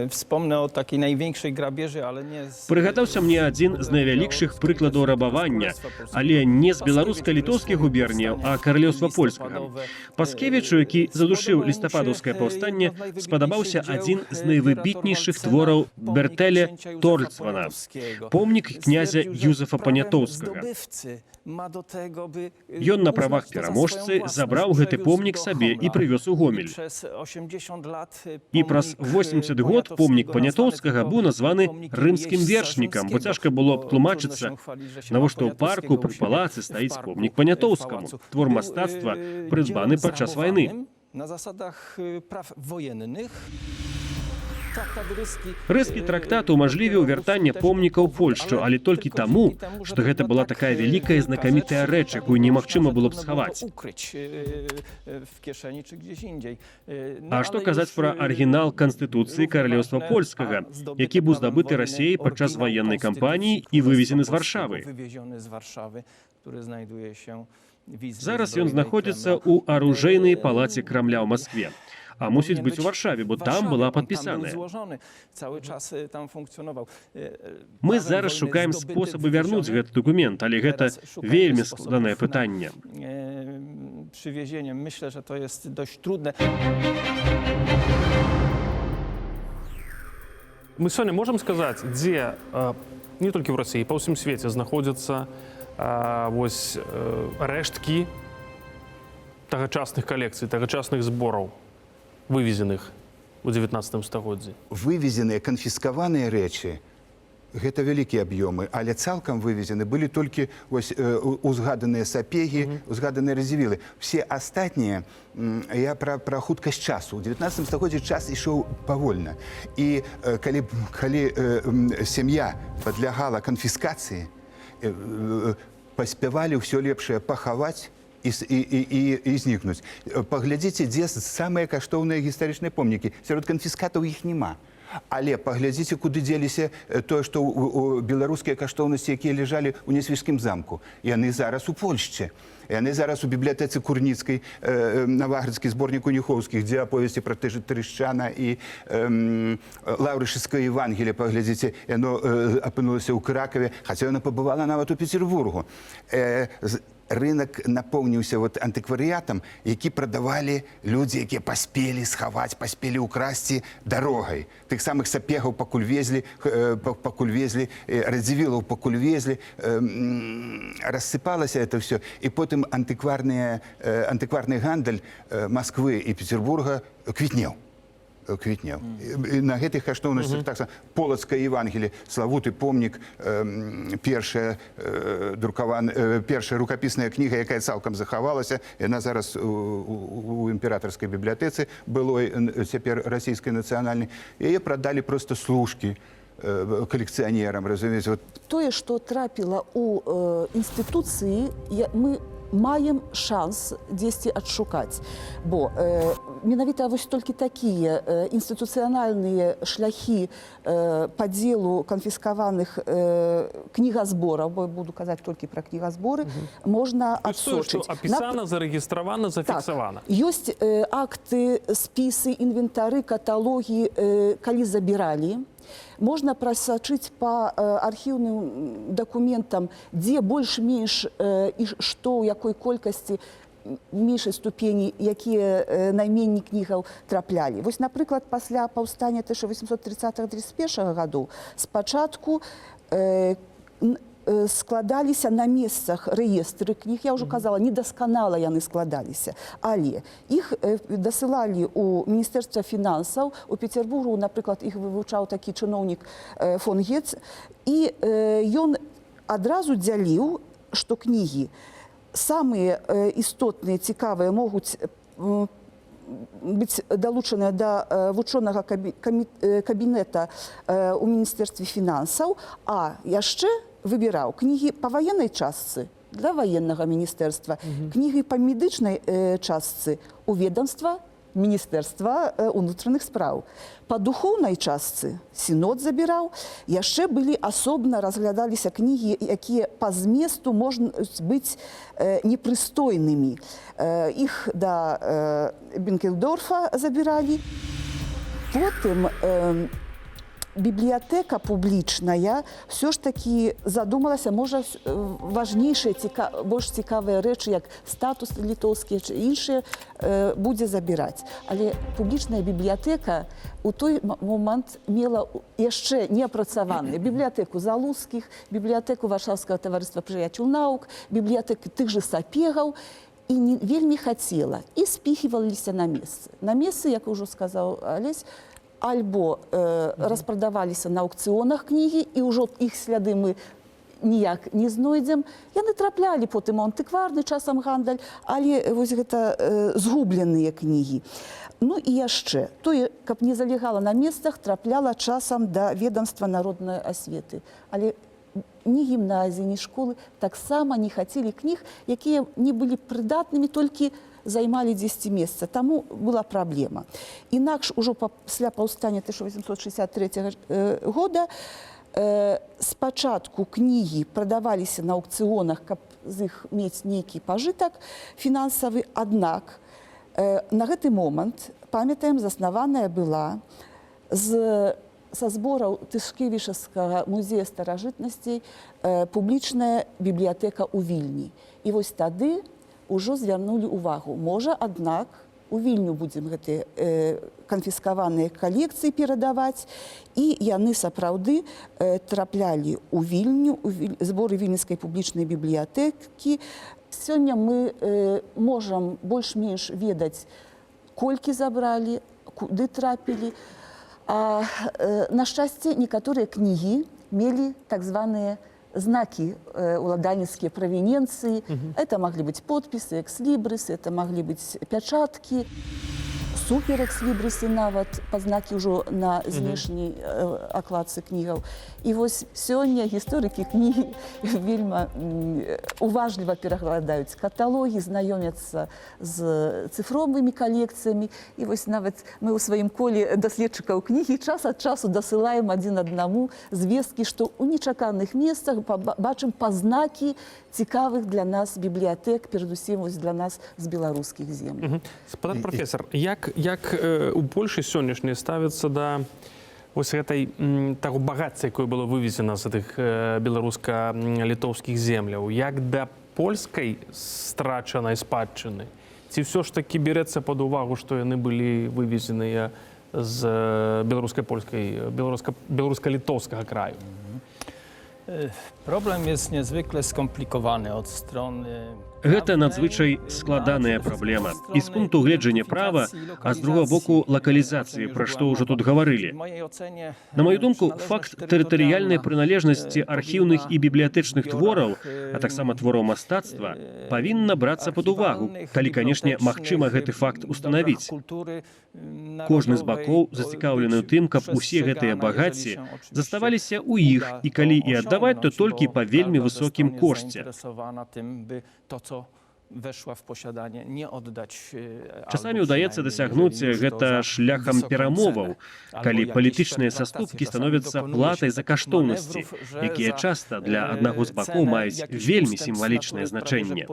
Wspomnę o takiej największej grabieży, ale nie z... Прыгадаўся мне адзін з найвялікшых прыкладаў рабавання, але не з беларуска-літоўскіх губерняў, а каралеўства польскага. Паскевічу, які задушыў лістападаўскае паўстанне, спадабаўся адзін з найвыбітнейшых твораў Бертеля Торцвана – помнік князя Юзефа Панятоўскага. Ён на правах пераможцы забраў гэты помнік сабе і прывёз у Гомель. І праз 80 год помнік Панятоўскага быў названы рымскім вершнікам, бо цяжка было б тлумачыцца, навошта ў парку пры палацы стаіць помнік Панятоўскаму. Твор мастацтва прыдбаны падчас вайны. Na zasadach praw wojennych. Рыскі трактат уможлівіў вяртанне помніка ў Польшчу, але толькі таму, што гэта была такая вялікая і знакамітая рэч, якую немагчыма было б схаваць. А што казаць пра арыгінал Канстытуцыі каралеўства польскага, які быў здабыты Расіяй падчас ваеннай кампаніі і вывезены з Варшавы? Зараз ён знаходзіцца ў аружэйнай палаце Крамля ў Маскве. А мусіць быць у Варшаве, бо там была падпісаная. Мы зараз шукаем спосабы вярнуць гэты дакумент, але гэта вельмі складанае пытанне. Przywiezieniem. Myślę, że to jest dość trudne. Мы сёння можам сказаць, дзе не толькі ў Расіі, па ўсім свеце знаходзяцца вось рэшткі тагачасных калекцый, тагачасных збораў, вывезеных у 19 стагоддзі. Вывезеныя, канфіскаваныя рэчы – гэта вялікія аб'ёмы, але цалкам вывезены былі толькі узгаданыя Сапегі, узгаданыя Радзівілы. Все астатнія, я пра хуткасць часу. У 19 стагоддзі час ішоў павольна. І калі сям'я падлягала канфіскацыі, паспявалі ўсё лепшае пахаваць і знікнуць. Паглядзіце, дзе самыя каштоўныя гістарычныя помнікі. Сярод канфіскатаў іх няма. Але паглядзіце, куды дзеліся тое, што беларускія каштоўнасці, якія ляжалі ў Несвіжскім замку. Яны зараз у Польшчы. Яны зараз у бібліятэцы Курніцкай, Наваградскі зборнік уніхоўскіх, дзе аповесці пра Трышчана і Лаўрышыцкае Евангелие, паглядзіце, яно апынулася ў Кракаве, хаця яно пабывала нават у Петербургу. Рынок напоўніўся антыкварыятам, які прадавалі людзі, якія паспелі схаваць, паспелі ўкрасці дарогай. Тых самых Сапегаў пакуль везлі, Радзівілаў пакуль везлі, рассыпалася это ўсё. І потым антыкварны гандаль Масквы і Петербурга квітнеў. І на гэтых каштоўнасцях таксама Полацкае Евангелие, славуты помнік, першая рукапісная кніга, якая цалкам захавалася, яна зараз у імператарскай бібліятэцы былой, цяпер расійскай нацыянальнай, яе прадалі проста служкі калекцыянерам, разумееце. Тое, што трапіла ў інстытуцыі, мы маем шанс дзесьці адшукаць. Бо менавіта вось толькі такія інстытуцыянальныя шляхі падзелу канфіскаваных кнігазбораў, бо буду казаць толькі пра кнігазборы, можна адсочыць. Апісана, зарэгістравана, зафіксавана. Ёсць акты, спісы, інвентары, каталогі, калі забіралі. Можна прасачыць па архіўным дакументам, дзе больш-менш і што, ў якой колькасці, меншай ступені, якія найменні кнігаў траплялі. Вось, напрыклад, пасля паўстання 1830-31 гадоў спачатку складаліся на месцах рэестры кніг. Я ўжо казала, недасканала яны складаліся. Але іх дасылалі ў Міністэрства фінансаў. У Петербургу, напрыклад, іх вывучаў такі чыноўнік фон Гец. І ён адразу дзяліў, што кнігі самыя істотныя, цікавыя могуць быць далучаныя да вучонага кабінета ў Міністэрстве фінансаў, а яшчэ выбіраў кнігі па ваеннай частцы для ваеннага міністэрства, кнігі па медычнай частцы у ведомства Міністэрства ўнутраных спраў. Па духоўнай частцы сінод забіраў, яшчэ былі асобна разглядаліся кнігі, якія па зместу можна быць непрыстойнымі. Іх да Бенкендорфа забіралі. Потым бібліятэка публічная все ж таки задумалася, можа, важнейшыя, больш цікавыя рэчы, як статус літоўскія чи іншыя, будзе забіраць. Але публічная бібліятэка у той момант мела яшчэ неапрацаваную бібліятэку залузскіх, бібліятэку Варшаўскага таварыства прыяцеў наук, бібліятэку тых же сапегаў, і вельмі хацела, і спіхіваліся на месцы. На месцы, як ужо сказаў Алесь, альбо распрадаваліся на аукцыёнах кнігі, і ўжо іх сляды мы ніяк не знойдзем. Яны траплялі потым у антыкварны часам гандаль, але вось гэта згубленыя кнігі. Ну і яшчэ, тое, каб не залегала на месцах, трапляла часам да ведомства народнай асветы. Але ні гімназіі, ні школы таксама не хацелі кніг, якія не былі прыдатнымі, толькі займалі 10 месца. Таму была праблема. Інакш ужо пасля паўстання 1863 года спачатку кнігі прадаваліся на аукцыёнах, каб з іх мець нейкі пажытак фінансавы. Аднак на гэты момант, памятаем, заснаваная была са збораў Тышкевічскага музея старажытнасцей публічная бібліятэка ў Вільні. І вось тады ўжо звярнулі ўвагу. Можа, аднак, у Вільню будзем гэтыя канфіскаваныя калекцыі перадаваць, і яны сапраўды траплялі ў Вільню, зборы вільнюскай публічнай бібліятэкі. Сёння мы можам больш-менш ведаць, колькі забралі, куды трапілі. А на шчасце, некаторыя кнігі мелі так званыя знаки уладальніцкія правіненцыі. Это маглі быць подпісы, экслібрысы, это маглі быць пячаткі, суперэкслібрысы нават, пазнакі ўжо на знешняй акладцы кнігаў. І вось сёння гісторыкі кнігі вельмі уважліва пераглядаюць каталогі, знаёмяцца з цифровымі калекцыямі. І вось нават мы ў сваім коле даследчыкаў кнігі час ад часу дасылаем адзін аднаму звесткі, што ў нечаканых месцах бачым пазнакі цікавых для нас бібліятэк, перадусім вось для нас з беларускіх земляў. Пан прафесор, як у Польшы сённяшняй ставіцца да ось гэтай таго багацця, якое было вывезена з гэтых беларуска-літоўскіх земляў, як да польскай страчанай спадчыны? Ці ўсё ж такі берецца пад увагу, што яны былі вывезеныя з беларуска-літоўскага краю? Problem jest niezwykle skomplikowany od strony. Гэта надзвычай складаная праблема. І з пункту гледжання права, а з другого боку лакалізацыі, пра што ўжо тут гаварылі. На маю думку, факт тэрытарыяльнай прыналежнасці архіўных і бібліятэчных твораў, а таксама твораў мастацтва, павінна брацца пад увагу, калі, канешне, магчыма гэты факт устанавіць. Кожны з бакоў зацікаўлены ў тым, каб усе гэтыя багацці заставаліся ў іх, і калі і аддаваць, то толькі па вельмі высокім кошце. Часамі ўдаецца дасягнуць гэта шляхам перамоваў, калі палітычныя саступкі становяцца платай за каштоўнасці, якія часта для аднаго з бакоў маюць вельмі сімвалічнае значэнне.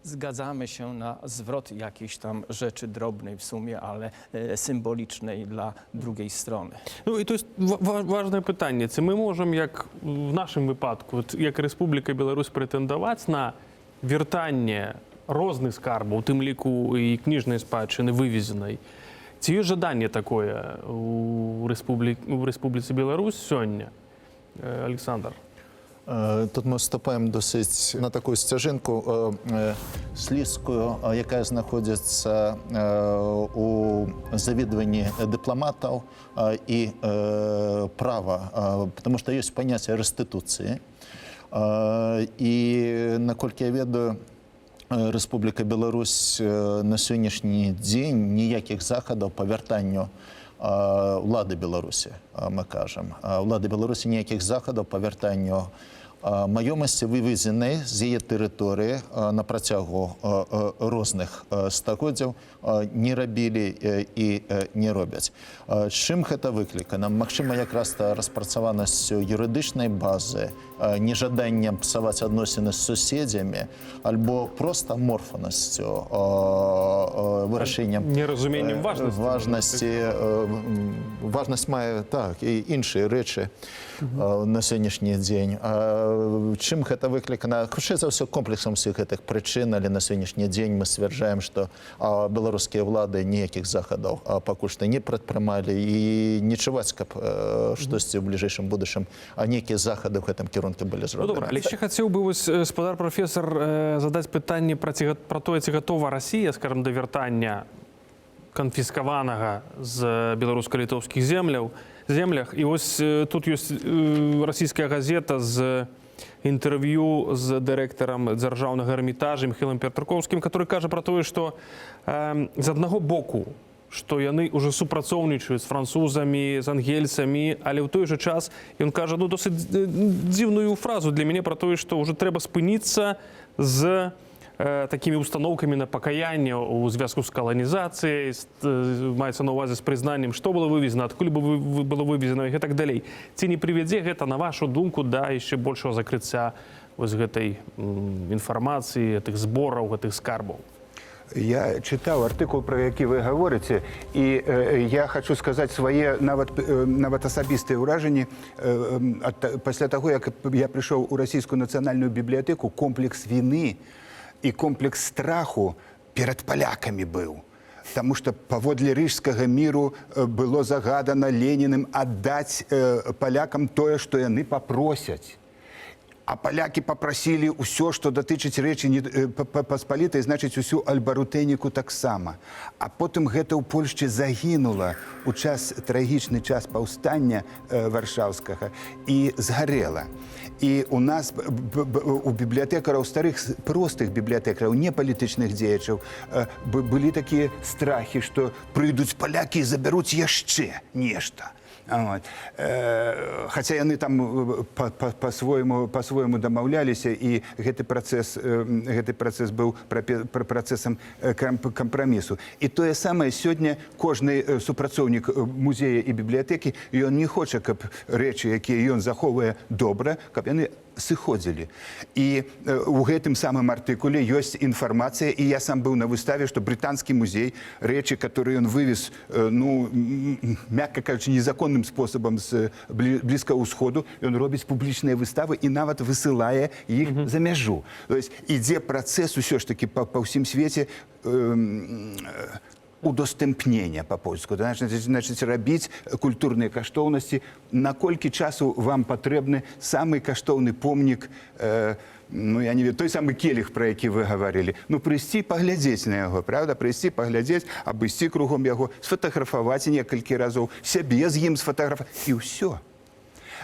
Zgadzamy się na zwrot jakiejś tam rzeczy drobnej w sumie, ale symbolicznej dla drugiej strony. Ну, і то есть важне питання. Це ми можемо, як в нашому випадку, як Республіка Білорусь, претендувати на вертання розных скарбаў, у тым ліку і кніжнай спадчыны вывезенай. Ці ёсць жаданне такое у Рэспубліцы Беларусь сёння? Александр. Тут ми вступаємо досить на таку стяжинку слізкую, яка знаходиться у завідуванні дипломатів і права, тому що є поняття реституції. І, наколькі я ведаю, Республіка Білорусь на сьогоднішній день ніяких заходів по вертанню влади Білорусі, ми кажемо. Влади Білорусі ніяких заходів по вертанню Маёмасці вывезены з яе тэрыторыі на працягу розных стагоддзяў не рабілі і не робяць. Чым гэта выклікана? Магчыма, якраз распрацаванасцю юрыдычнай базы, нежаданнем псаваць адносіны з суседзямі, альбо проста аморфнасцю, вырашэннем Неразуменнем важнасці. Важнасць мае так і іншыя рэчы на сённяшні дзень. Чым гэта выклікана? Хутчэй за ўсё комплексам усіх гэтых прычын, але на сённяшні дзень мы сцвярджаем, што беларускія ўлады ніякіх захадаў пакуль што не прадпрымалі і не чуваць, каб штосьці ў бліжэйшым будучым, а нейкія захады ў гэтым кірунку былі Ну, добра, але зроблены. ще хацеў бы вось, спадар прафесар, задаць пытанне пра тое, ці гатова Расія, скажам, да вяртання канфіскаванага з беларуска-літоўскіх землях. І вось тут ёсць расійская газета з інтэрв'ю з дырэктарам дзяржаўнага эрмітажа Міхаілам Петракоўскім, который кажа пра тое, што з аднаго боку, што яны ўжо супрацоўнічаюць з французамі, з ангельцамі, але ў той жа час ён кажа досыць дзіўную фразу для мяне пра тое, што ўжо трэба спыніцца з такімі установкамі на пакаянне ў звязку з каланізацыяй, маецца на ўвазе з прызнаннем, што было вывезена, адкуль было вывезена і гэтак далей. Ці не прывядзе гэта, на вашу думку, да яшчэ большого закрыцця вось гэтай інфармацыі, гэтых збораў, гэтых скарбаў? Я чытаў артыкул, пра які вы гаворыце, і я хочу сказаць свае нават асабістыя ўражанні. Пасля таго, як я прыйшоў у расійскую нацыянальную бібліятэку, комплекс віны і комплекс страху перад палякамі быў. Таму што паводле рыжскага міру было загадана Леніным аддаць палякам тое, што яны папросяць. А палякі папрасілі ўсё, што датычыць рэчы паспалітай, значыць, усю альбарутэніку таксама. А потым гэта ў Польшчы загінула ў трагічны час паўстання варшаўскага і згарэла. І у нас у бібліятэкараў, старых простых бібліятэкараў, не палітычных дзеячаў, былі такія страхі, што прыйдуць палякі і забяруць яшчэ нешта. Хаця яны там па-свойму дамаўляліся, і гэты працэс быў працэсам кампрамісу. І тое самае сёння кожны супрацоўнік музея і бібліятэкі, ён не хоча, каб рэчы, якія ён захоўвае добра, каб яны сыходзілі. І ў гэтым самым артыкуле ёсць інфармацыя, і я сам быў на выставе, што брытанскі музей рэчы, которые ён вывез, мякка кажучы, незаконным спосабам з Блізкага ўсходу, ён робіць публічныя выставы і нават высылае іх за мяжу. То есть ідзе працэс усё ж такі па ўсім свеце удостępnienia по-польску. Значыць, рабіць культурныя каштоўнасці. Наколькі часу вам патрэбны самы каштоўны помнік, я не ведаю, той самы келіх, пра які вы гаварылі. Прыйсці паглядзець на яго, правда? Прыйсці паглядзець, абысці кругом яго, сфотаграфаваць некалькі разоў, сябе з ім сфотаграфаваць, і ўсё.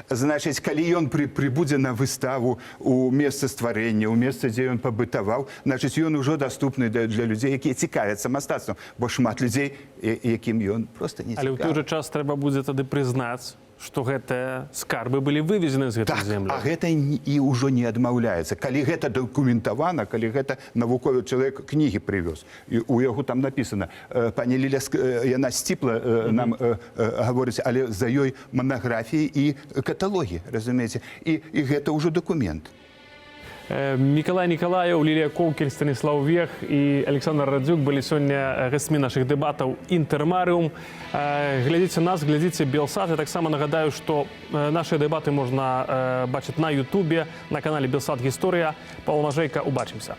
Значыць, калі ён прыбудзе на выставу ў месца стварэння, ў месца, дзе ён пабытаваў, значыць, ён ужо даступны для людзей, якія цікавяцца мастацтвам, бо шмат людзей, якім ён проста не цікавы. Але ў той жа час трэба будзе тады прызнаць, што гэтыя скарбы былі вывезены з гэтых земляў. А гэта і ўжо не адмаўляецца. Калі гэта дакументавана, калі гэта навуковы чалавек кнігі прывёз, і у яго там напісана, пані Ліля, яна сціпла нам гаворыць, але за ёй манаграфіі і каталогі, разумееце, і гэта ўжо дакумент. Мікалай Нікалаеў, Лілія Коўкель, Станіслаў Вех і Александр Радзюк былі сёння гастьмі нашых дэбатаў «Інтэрмарыум». Глядзіце нас, глядзіце Белсат. Я таксама нагадаю, што нашыя дэбаты можна бачыць на Ютубе, на канале Белсат Гісторыя. Павел Мажэйка, убачымся.